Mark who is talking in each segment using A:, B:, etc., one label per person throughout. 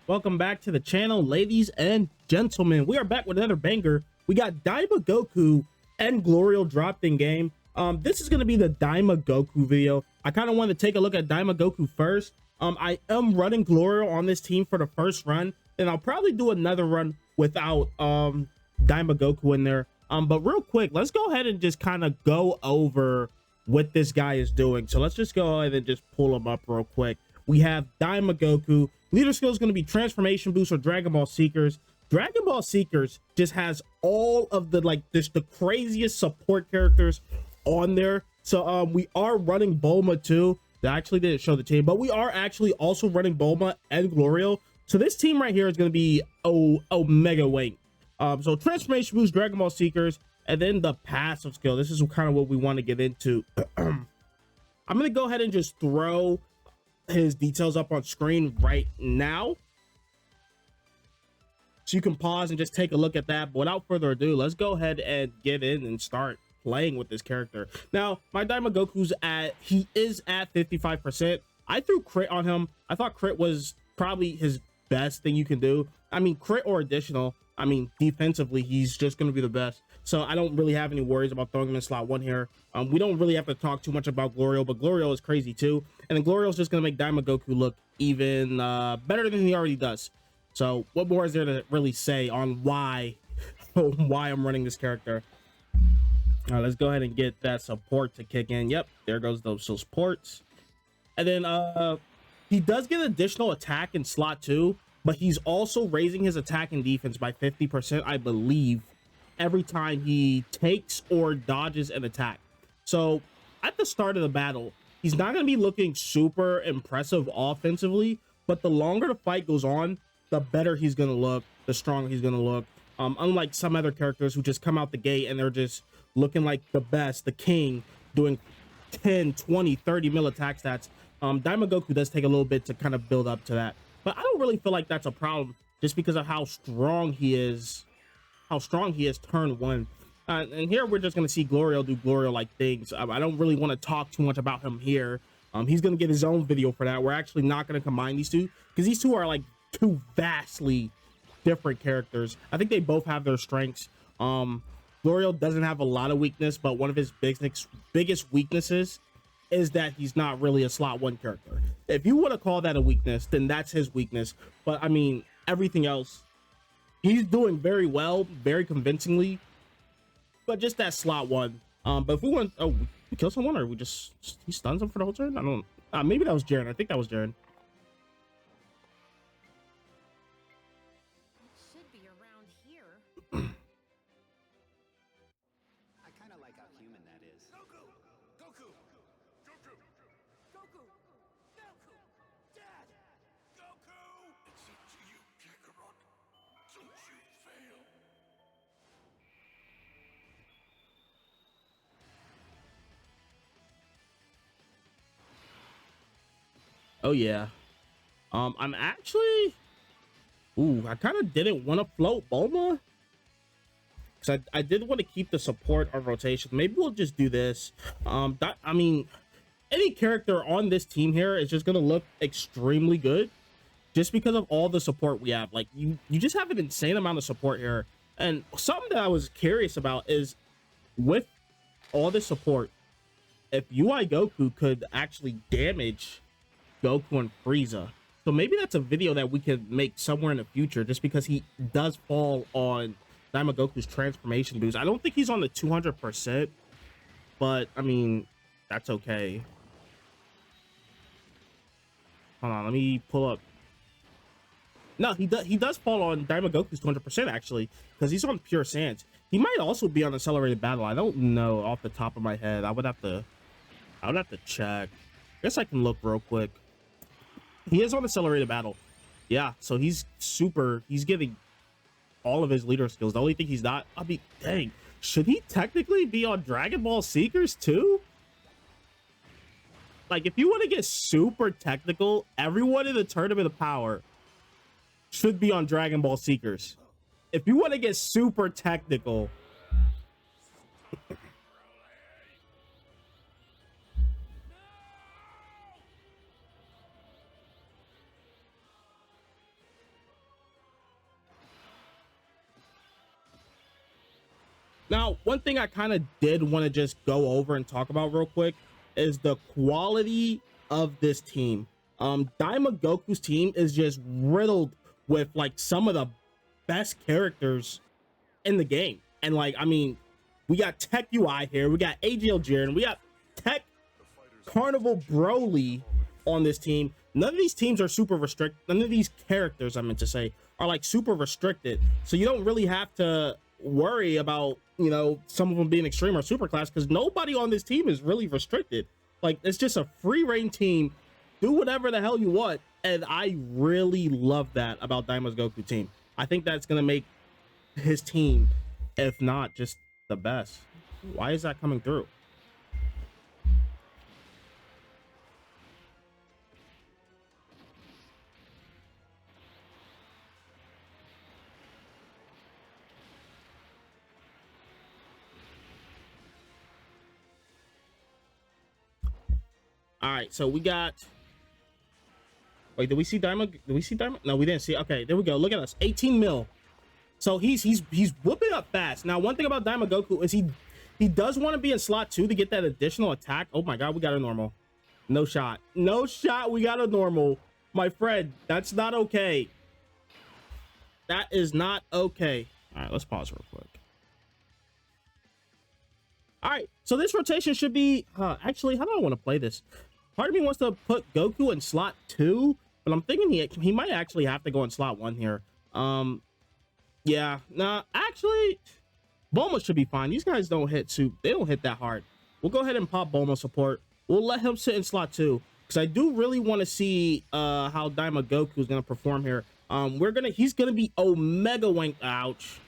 A: Welcome back to the channel, ladies and gentlemen. We are back with another banger. We got Diama Goku and Glorio dropped in game. This is going to be the Diama Goku video. I kind of want to take a look at Diama Goku first. I am running Glorio on this team for the first run, and I'll probably do another run without Diama Goku in there. But real quick, let's go ahead and just kind of go over what this guy is doing. So let's just go ahead and just pull him up real quick. We have Diama Goku. Leader skill is going to be Transformation Boost or Dragon Ball Seekers. Dragon Ball Seekers just has all of the the craziest support characters on there. So we are running Bulma too. They actually didn't show the team, but we are actually also running Bulma and Glorio. So this team right here is going to be Omega Wing. So Transformation Boost, Dragon Ball Seekers, and then the passive skill. This is kind of what we want to get into. I'm going to go ahead and just throw his details up on screen right now, so you can pause and just take a look at that. But without further ado, let's go ahead and get in and start playing with this character. Now, my Diama Goku's he is at 55%. I threw crit on him. I thought crit was probably his best thing you can do. I mean, crit or additional. I mean, defensively, he's just going to be the best. So I don't really have any worries about throwing him in slot 1 here. We don't really have to talk too much about Glorio, but Glorio is crazy too. And then Glorio is just going to make Diama Goku look even better than he already does. So what more is there to really say on why I'm running this character? All right, let's go ahead and get that support to kick in. Yep, there goes those supports. And then he does get additional attack in slot 2, but he's also raising his attack and defense by 50%, I believe, every time he takes or dodges an attack. So at the start of the battle, he's not going to be looking super impressive offensively, but the longer the fight goes on, the better he's going to look, the stronger he's going to look. Unlike some other characters who just come out the gate and they're just looking like the best, the king, doing 10, 20, 30 mil attack stats. Diama Goku does take a little bit to kind of build up to that. But I don't really feel like that's a problem just because of how strong he is. Turn 1. And here we're just going to see Glorio do Glorio-like things. I don't really want to talk too much about him here. He's going to get his own video for that. We're actually not going to combine these two because these two are like two vastly different characters. I think they both have their strengths. Glorio doesn't have a lot of weakness, but one of his biggest weaknesses is that he's not really a slot 1 character. If you want to call that a weakness, then that's his weakness. But I mean, everything else, he's doing very well, very convincingly, but just that slot 1. But if we want, we kill someone, or we just he stuns him for the whole turn. I don't. Maybe that was Jaren. I think that was Jaren.
B: Should be around here.
C: I kind of like how human that is.
D: Goku! Goku! Goku!
B: Goku! Goku! Dad!
D: Goku! It's up to you, Kakarot. Don't you fail.
A: Oh yeah. I'm actually. Ooh, I kind of didn't want to float Bulma, because I did want to keep the support on rotation. Maybe we'll just do this. I mean, any character on this team here is just gonna look extremely good just because of all the support we have. Like you just have an insane amount of support here. And something that I was curious about is, with all this support, if UI Goku could actually damage Goku and Frieza. So maybe that's a video that we could make somewhere in the future, just because he does fall on Diama Goku's transformation boost. I don't think he's on the 200%, but I mean, that's okay. Hold on, let me pull up. No, he does fall on Diama Goku's 200% actually, because he's on pure sands. He might also be on accelerated battle. I don't know off the top of my head. I would have to check. I guess I can look real quick. He is on accelerated battle. Yeah, so he's getting all of his leader skills. The only thing he's not, I mean, dang, should he technically be on Dragon Ball Seekers too? Like, if you want to get super technical, everyone in the Tournament of Power should be on Dragon Ball Seekers. If you want to get super technical. Now, one thing I kind of did want to just go over and talk about real quick is the quality of this team. Daima Goku's team is just riddled with like some of the best characters in the game. And like, I mean, we got Tech UI here, we got AGL Jiren, we got Tech Carnival Broly on this team. None of these teams are super restricted. None of these characters, I meant to say, are like super restricted. So you don't really have to worry about, you know, some of them being extreme or super class, because nobody on this team is really restricted. Like, it's just a free reign team. Do whatever the hell you want. And I really love that about Daima's Goku team. I think that's going to make his team, if not just the best. Why is that coming through? All right, so we got. Wait, did we see Diamond? Did we see Diamond? No, we didn't see. Okay, there we go. Look at us, 18 mil. So he's whooping up fast. Now, one thing about Diamond Goku is he does want to be in slot 2 to get that additional attack. Oh my God, we got a normal. No shot. No shot. We got a normal. My friend, that's not okay. That is not okay. All right, let's pause real quick. All right, so this rotation should be. Actually, how do I want to play this? Part of me wants to put Goku in slot 2, but I'm thinking he might actually have to go in slot 1 here. Yeah, nah, actually, Bulma should be fine. These guys don't hit soup. They don't hit that hard. We'll go ahead and pop Bulma support. We'll let him sit in slot 2, because I do really want to see how Daima Goku is gonna perform here. He's gonna be Omega Wank. Ouch.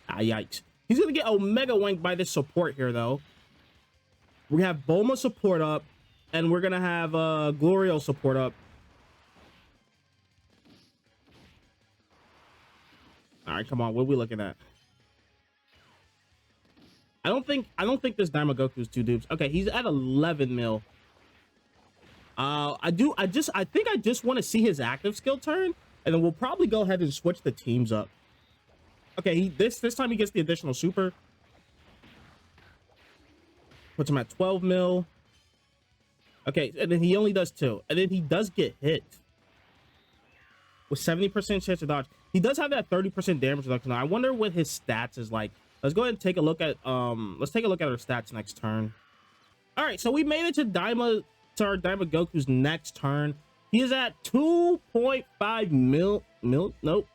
A: Ah, yikes. He's gonna get Omega Wank by this support here, though. We have Bulma support up. And we're gonna have Glorio support up. All right, come on. What are we looking at? I don't think this Daima Goku is 2 dupes. Okay, he's at 11 mil. I think I just want to see his active skill turn, and then we'll probably go ahead and switch the teams up. Okay, this time he gets the additional super. Puts him at 12 mil. Okay, and then he only does 2. And then he does get hit with 70% chance to dodge. He does have that 30% damage reduction. I wonder what his stats is like. Let's go ahead and take a look at our stats next turn. All right, so we made it to our Daima Goku's next turn. He is at 2.5 mil. Nope.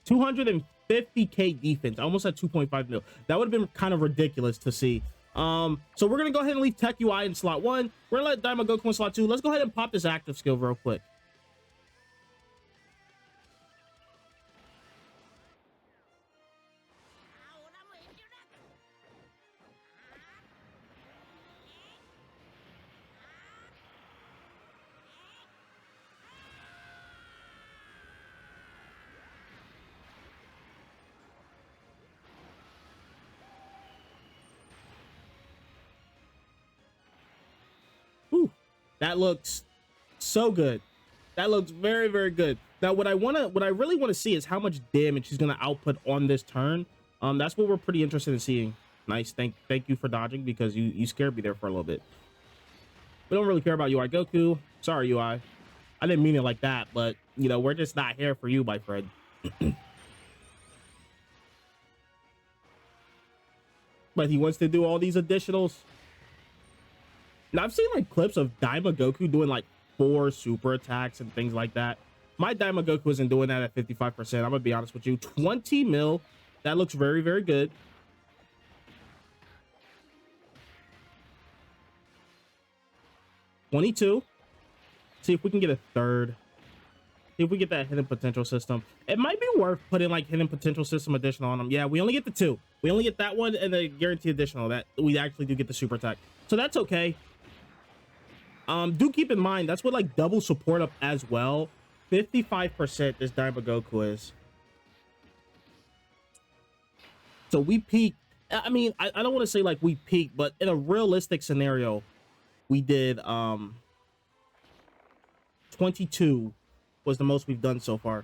A: 250k defense, almost at 2.5 mil. That would have been kind of ridiculous to see. So we're gonna go ahead and leave Tech UI in slot 1. We're gonna let Daima Goku in slot 2. Let's go ahead and pop this active skill real quick. Whew, that looks so good. That looks very, very good. Now, what I really want to see is how much damage he's going to output on this turn. That's what we're pretty interested in seeing. Nice. Thank you for dodging, because you scared me there for a little bit. We don't really care about UI Goku. Sorry, UI. I didn't mean it like that, but, you know, we're just not here for you, my friend. But he wants to do all these additionals. Now, I've seen, like, clips of Daima Goku doing, like, 4 super attacks and things like that. My Daima Goku isn't doing that at 55%. I'm gonna be honest with you. 20 mil. That looks very, very good. $22. See if we can get a third. See if we get that hidden potential system. It might be worth putting like hidden potential system additional on them. Yeah, we only get the 2. We only get that one and the guarantee additional. That we actually do get the super attack. So that's okay. Do keep in mind that's what like double support up as well. 55% this Daima Goku is. So we peaked. I mean, I don't want to say like we peaked, but in a realistic scenario, we did 22 was the most we've done so far.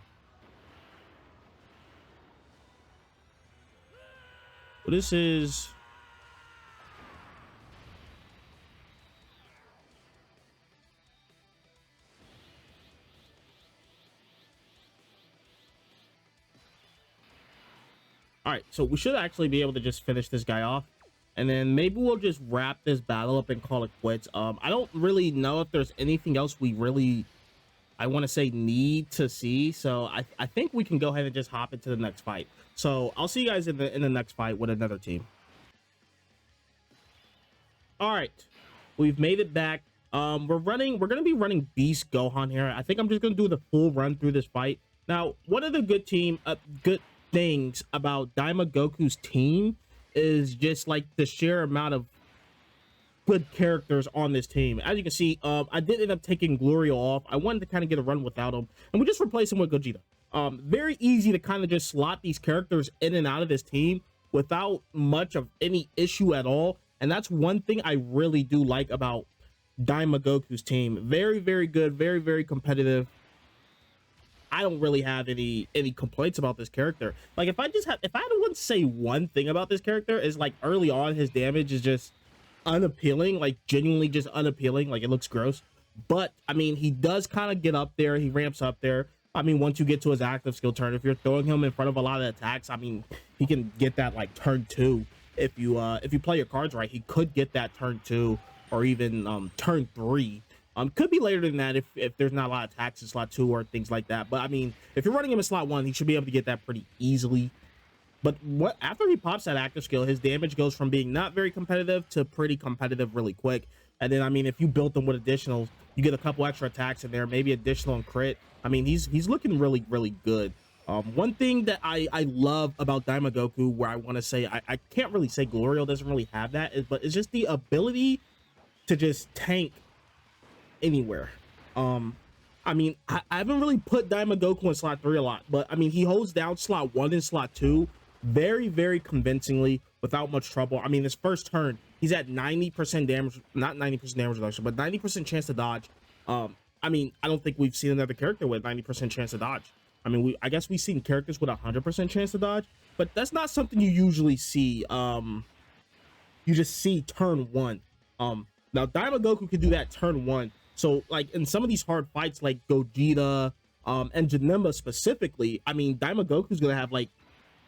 A: Well, this is... All right, so we should actually be able to just finish this guy off, and then maybe we'll just wrap this battle up and call it quits. I don't really know if there's anything else we really, I want to say, need to see. So I think we can go ahead and just hop into the next fight. So I'll see you guys in the next fight with another team. All right, we've made it back. We're gonna be running Beast Gohan here. I think I'm just gonna do the full run through this fight. Now, one of the good things about Diama Goku's team is just like the sheer amount of good characters on this team. As you can see, I did end up taking Gloria off. I wanted to kind of get a run without him, and we just replaced him with Gogeta. Very easy to kind of just slot these characters in and out of this team without much of any issue at all. And that's one thing I really do like about Diama Goku's team. Very, very good, very, very competitive. I don't really have any complaints about this character. Like, if I had to say one thing about this character, is like early on his damage is just unappealing, like genuinely just unappealing, like it looks gross. But I mean, he does kind of get up there, he ramps up there. I mean, once you get to his active skill turn, if you're throwing him in front of a lot of attacks, I mean, he can get that like turn 2. If you play your cards right, he could get that turn 2 or even turn 3. Could be later than that if there's not a lot of attacks in slot 2 or things like that. But I mean, if you're running him in slot 1, he should be able to get that pretty easily. But after he pops that active skill, his damage goes from being not very competitive to pretty competitive really quick. And then, I mean, if you built them with additionals, you get a couple extra attacks in there, maybe additional and crit. I mean, he's looking really, really good. One thing that I love about Diama Goku, where I want to say, I can't really say Glorio doesn't really have that, but it's just the ability to just tank anywhere. I mean, I haven't really put Diama Goku in slot 3 a lot, but I mean, he holds down slot 1 and slot 2 very, very convincingly without much trouble. I mean, his first turn, he's at 90% damage, not 90% damage reduction, but 90% chance to dodge. I mean, I don't think we've seen another character with 90% chance to dodge. I mean, I guess we've seen characters with 100% chance to dodge, but that's not something you usually see. You just see turn 1. Now Diama Goku can do that turn 1. So like in some of these hard fights like Gogeta and Janemba specifically, I mean, Diama Goku's gonna have like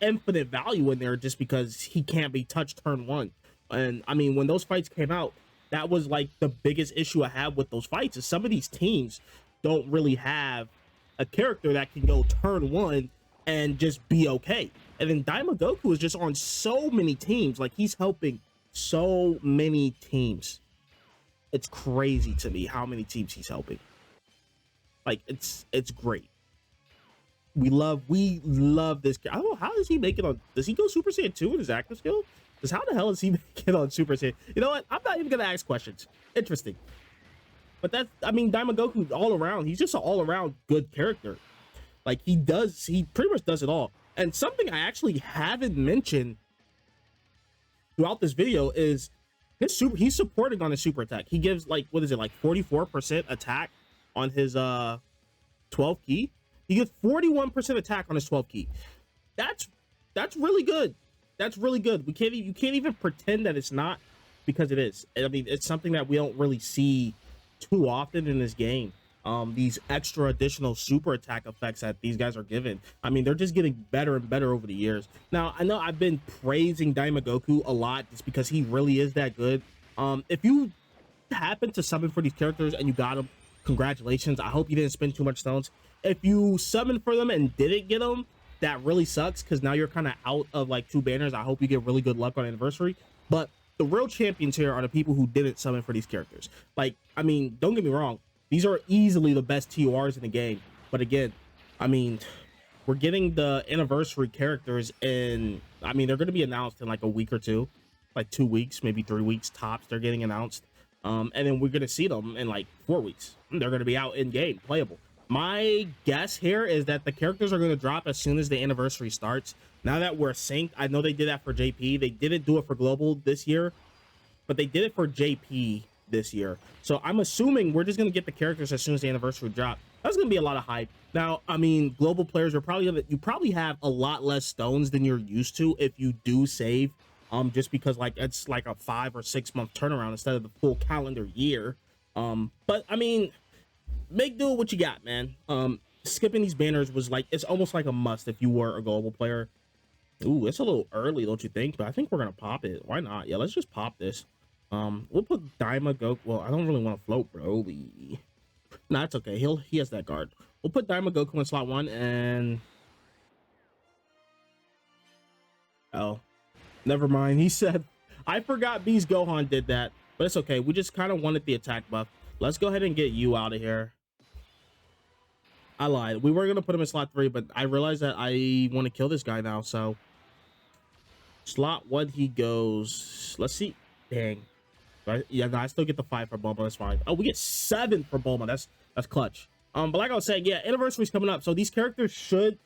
A: infinite value in there just because he can't be touched turn 1. And I mean, when those fights came out, that was like the biggest issue I have with those fights, is some of these teams don't really have a character that can go turn 1 and just be okay. And then Diama Goku is just on so many teams, like he's helping so many teams. It's crazy to me how many teams he's helping. Like, it's great. We love this. I don't know, how does he make it on? Does he go Super Saiyan 2 in his active skill? Because how the hell does he make it on Super Saiyan? You know what? I'm not even gonna ask questions. Interesting. But that's, I mean, Diama Goku all around. He's just an all around good character. Like he pretty much does it all. And something I actually haven't mentioned throughout this video is he's supporting on his super attack. He gives like, what is it, like 44% attack on his 12 key. He gets 41% attack on his 12 key. That's really good. That's really good. You can't even pretend that it's not, because it is. I mean, it's something that we don't really see too often in this game. These extra additional super attack effects that these guys are given. I mean, they're just getting better and better over the years. Now, I know I've been praising Diama Goku a lot just because he really is that good. If you happen to summon for these characters and you got them, congratulations. I hope you didn't spend too much stones. If you summon for them and didn't get them, that really sucks, because now you're kind of out of like 2 banners. I hope you get really good luck on anniversary. But the real champions here are the people who didn't summon for these characters. Like, I mean, don't get me wrong, these are easily the best TORs in the game. But again, I mean, we're getting the anniversary characters in, I mean, they're going to be announced in like a week or 2, like 2 weeks, maybe 3 weeks tops. They're getting announced. And then we're going to see them in like 4 weeks. They're going to be out in game, playable. My guess here is that the characters are going to drop as soon as the anniversary starts. Now that we're synced, I know they did that for JP. They didn't do it for Global this year, but they did it for JP this year. So I'm assuming we're just going to get the characters as soon as the anniversary drop. That's going to be a lot of hype. Now, I mean, Global players are probably you probably have a lot less stones than you're used to if you do save just because like it's like a 5 or 6 month turnaround instead of the full calendar year. But I mean, make do with what you got, man. Skipping these banners was like, it's almost like a must if you were a global player. Ooh, it's a little early, don't you think? But I think we're gonna pop it. Why not? Yeah, let's just pop this. We'll put Diama Goku. Well, I don't really want to float Broly. Nah, it's okay. He has that guard. We'll put Diama Goku in slot 1 and oh, never mind. He said I forgot B's Gohan did that, but it's okay. We just kind of wanted the attack buff. Let's go ahead and get you out of here. I lied. We were gonna put him in slot 3, but I realized that I want to kill this guy now. So slot 1 he goes. Let's see. Dang. Right? Yeah, no, I still get the 5 for Bulma. That's fine. Oh, we get 7 for Bulma. That's clutch. But like I was saying, yeah, anniversary's coming up, so these characters should,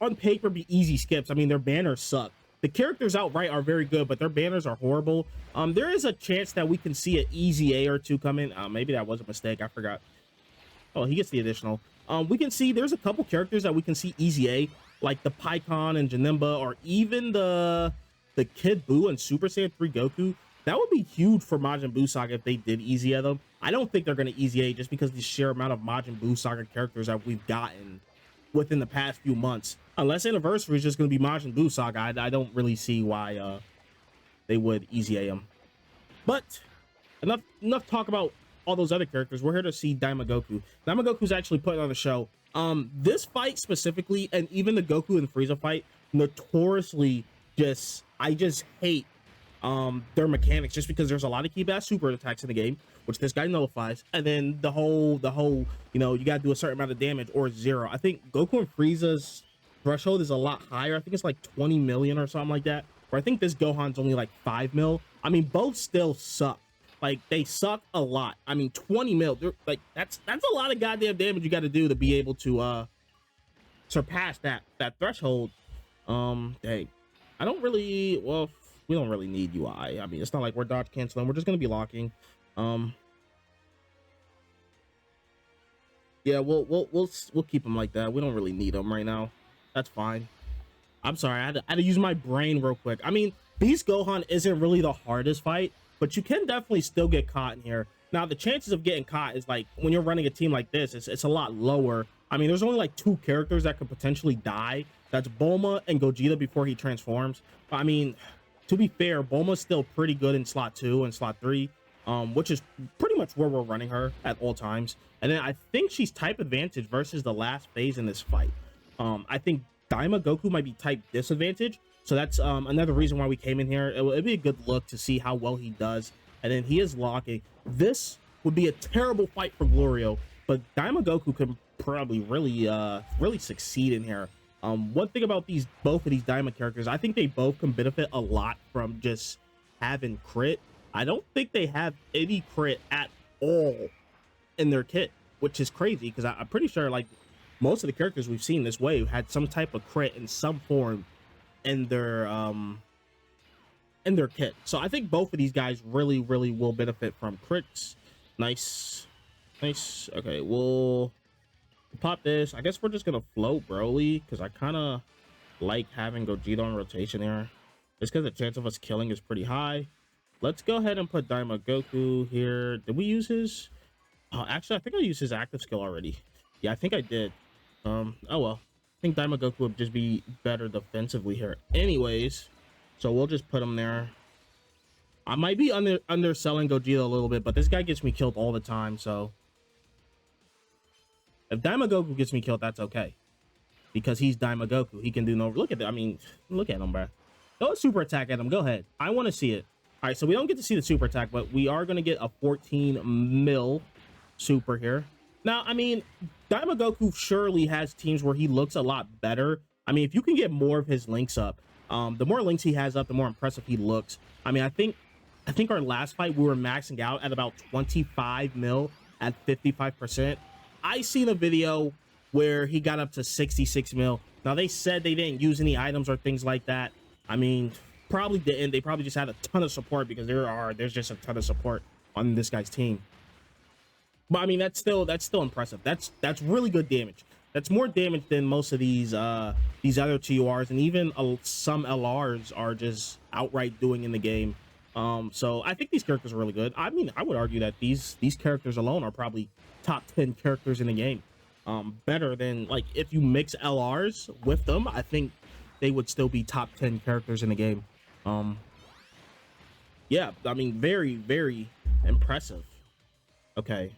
A: on paper, be easy skips. I mean, their banners suck. The characters outright are very good, but their banners are horrible. There is a chance that we can see an easy A or 2 come in. Maybe that was a mistake. I forgot. Oh, he gets the additional. We can see there's a couple characters that we can see easy A, like the Pikkon and Janemba, or even the Kid Buu and Super Saiyan 3 Goku. That would be huge for Majin Buu Saga if they did easy A them. I don't think they're going to easy A just because the sheer amount of Majin Buu Saga characters that we've gotten within the past few months. Unless Anniversary is just going to be Majin Buu Saga, I don't really see why they would easy A them. But enough talk about all those other characters. We're here to see Diama Goku. Diama Goku's actually putting on the show. This fight specifically, and even the Goku and Frieza fight, notoriously I just hate their mechanics, just because there's a lot of key bass super attacks in the game, which this guy nullifies, and then the whole you know, you gotta do a certain amount of damage or 0. I think Goku and Frieza's threshold is a lot higher. I think it's like 20 million or something like that, where I think this Gohan's only like 5 mil. I mean, both still suck. Like, they suck a lot. I mean, 20 mil, like that's a lot of goddamn damage you got to do to be able to surpass that threshold. Dang, I don't really, well, we don't really need UI. I mean, it's not like we're dodge canceling. We're just gonna be locking. Yeah, we'll keep them like that. We don't really need them right now. That's fine. I'm sorry, I had to use my brain real quick. I mean, Beast Gohan isn't really the hardest fight, but you can definitely still get caught in here. Now, the chances of getting caught is like, when you're running a team like this, it's a lot lower. I mean, there's only like 2 characters that could potentially die. That's Bulma and Gogeta before he transforms. I mean, to be fair, Bulma's still pretty good in slot 2 and slot 3, which is pretty much where we're running her at all times. And then I think she's type advantage versus the last phase in this fight. I think Daima Goku might be type disadvantage. So that's another reason why we came in here. It'd be a good look to see how well he does. And then he is locking. This would be a terrible fight for Glorio, but Daima Goku can probably really succeed in here. One thing about both of these Daima characters, I think they both can benefit a lot from just having crit. I don't think they have any crit at all in their kit, which is crazy because I'm pretty sure like most of the characters we've seen this way had some type of crit in some form in their kit. So I think both of these guys really will benefit from crits. Nice. Okay, we'll pop this. I guess we're just gonna float Broly because I kind of like having Gogeta on rotation here, just because the chance of us killing is pretty high. Let's go ahead and put Daima Goku here. Did we use his actually, I think I used his active skill already. Yeah, I think I did. Oh well, I think Daima Goku would just be better defensively here anyways, so we'll just put him there. I might be underselling Gogeta a little bit, but this guy gets me killed all the time, so if Daima Goku gets me killed, that's okay, because he's Daima Goku. He can do no, look at that. I mean, look at him, bro. Go super attack at him. Go ahead. I want to see it. All right, so we don't get to see the super attack, but we are going to get a 14 mil super here. Now, I mean, Daima Goku surely has teams where he looks a lot better. I mean, if you can get more of his links up, the more links he has up, the more impressive he looks. I mean, I think our last fight, we were maxing out at about 25 mil at 55%. I seen a video where he got up to 66 mil. Now, they said they didn't use any items or things like that. I mean, probably didn't. They probably just had a ton of support because there's just a ton of support on this guy's team. But I mean, that's still impressive. That's really good damage. That's more damage than most of these other TURs, and even some LRs are just outright doing in the game. So I think these characters are really good. I mean, I would argue that these characters alone are probably top 10 characters in the game. Better than, like, if you mix LRs with them, I think they would still be top 10 characters in the game. Yeah, I mean, very, very impressive. Okay.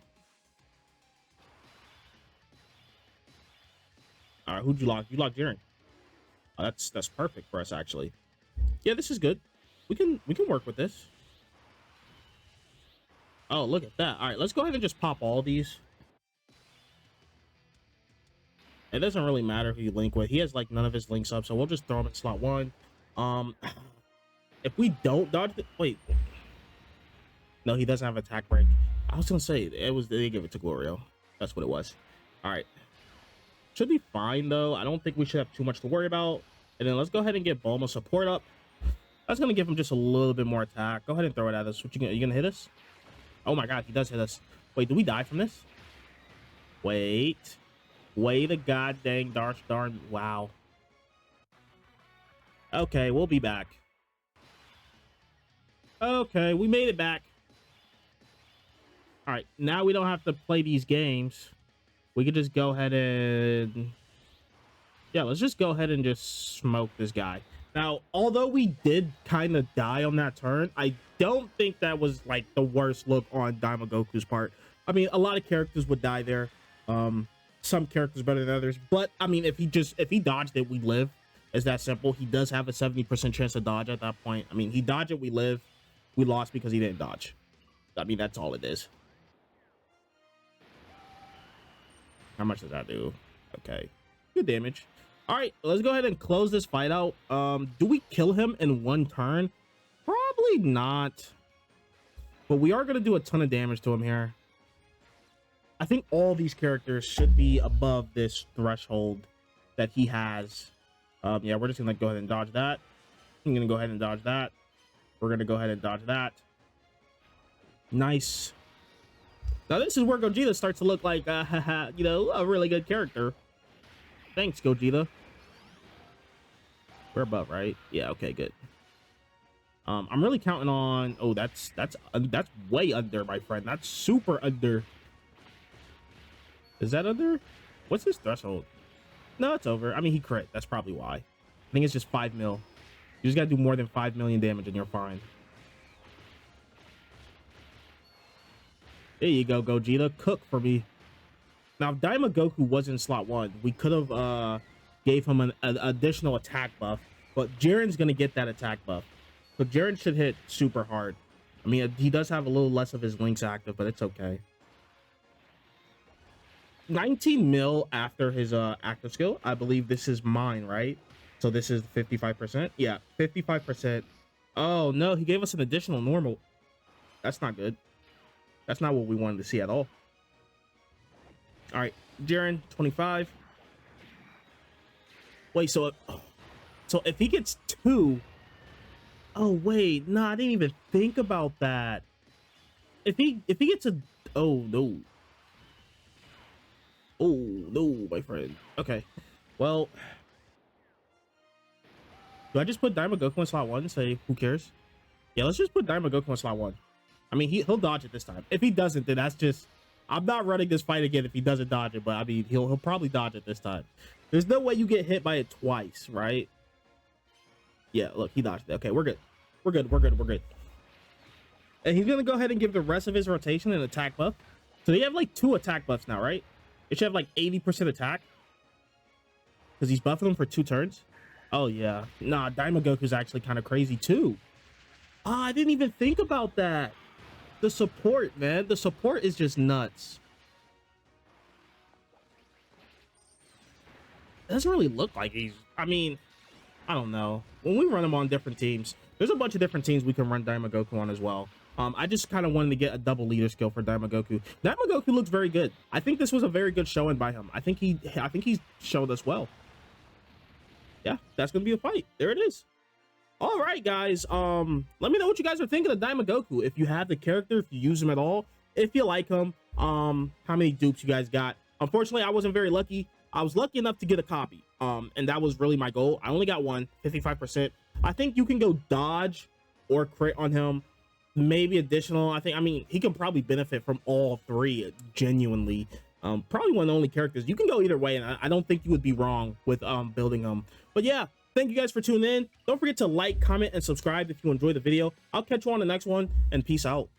A: All right, who'd you lock? You locked Jiren. Oh, that's perfect for us, actually. Yeah, this is good. We can work with this. Oh, look at that. All right, let's go ahead and just pop all these. It doesn't really matter who you link with. He has like none of his links up, so we'll just throw him in slot 1. If we don't dodge the, wait. No, he doesn't have attack break. I was gonna say they give it to Glorio. That's what it was. All right. Should be fine though. I don't think we should have too much to worry about. And then let's go ahead and get Bulma support up. That's gonna give him just a little bit more attack. Go ahead and throw it at us. What you gonna hit us? Oh my god, he does hit us. Wait, do we die from this? Wait a god dang darn. Wow. Okay, we'll be back. Okay, we made it back. All right, now we don't have to play these games. We could just go ahead and... yeah, let's just go ahead and just smoke this guy. Now, although we did kind of die on that turn, I don't think that was, like, the worst look on Diama Goku's part. I mean, a lot of characters would die there. Some characters better than others. But, I mean, if he dodged it, we live. It's that simple. He does have a 70% chance to dodge at that point. I mean, he dodged it, we live. We lost because he didn't dodge. I mean, that's all it is. How much does that do? Okay. Good damage. All right, let's go ahead and close this fight out. Do we kill him in one turn? Probably not. But we are going to do a ton of damage to him here. I think all these characters should be above this threshold that he has. Yeah, we're just going to go ahead and dodge that. I'm going to go ahead and dodge that. We're going to go ahead and dodge that. Nice. Now, this is where Gogeta starts to look like, you know, a really good character. Thanks, Gogeta. We're above, right? Yeah, okay, good. I'm really counting on... oh, that's way under, my friend. That's super under. Is that under? What's his threshold? No, it's over. I mean, he crit. That's probably why. I think it's just 5 mil. You just gotta do more than 5 million damage and you're fine. There you go, Gogeta. Cook for me. Now, if Diama Goku was in slot 1, we could have gave him an additional attack buff. But Jiren's going to get that attack buff. So Jiren should hit super hard. I mean, he does have a little less of his links active, but it's okay. 19 mil after his active skill. I believe this is mine, right? So this is 55%. Yeah, 55%. Oh, no, he gave us an additional normal. That's not good. That's not what we wanted to see at all. All right, Jiren, 25. Wait, so if he gets 2... oh, wait, no, I didn't even think about that. If he gets a... oh, no. Oh, no, my friend. Okay, well... do I just put Diama Goku in slot 1 and say, who cares? Yeah, let's just put Diama Goku in slot 1. I mean, he'll dodge it this time. If he doesn't, then that's just... I'm not running this fight again if he doesn't dodge it, but I mean, he'll probably dodge it this time. There's no way you get hit by it twice, right? Yeah, look, he dodged it. Okay, we're good. We're good. And he's going to go ahead and give the rest of his rotation an attack buff. So they have like 2 attack buffs now, right? It should have like 80% attack. Because he's buffing them for 2 turns. Oh, yeah. Nah, Diama Goku's actually kind of crazy, too. Ah, I didn't even think about that. The support, man. The support is just nuts. It doesn't really look like he's... I mean, I don't know. When we run him on different teams, there's a bunch of different teams we can run Diama Goku on as well. I just kind of wanted to get a double leader skill for Diama Goku. Diama Goku looks very good. I think this was a very good showing by him. I think he's showed us well. Yeah, that's gonna be a fight. There it is. All right, guys. Let me know what you guys are thinking of Diama Goku. If you have the character, if you use him at all, if you like him, how many dupes you guys got. Unfortunately, I wasn't very lucky. I was lucky enough to get a copy, and that was really my goal. I only got one, 55%. I think you can go dodge or crit on him, maybe additional. I mean, he can probably benefit from all three genuinely. Probably one of the only characters. You can go either way, and I don't think you would be wrong with building them. But yeah, thank you guys for tuning in. Don't forget to like, comment, and subscribe if you enjoyed the video. I'll catch you on the next one, and peace out.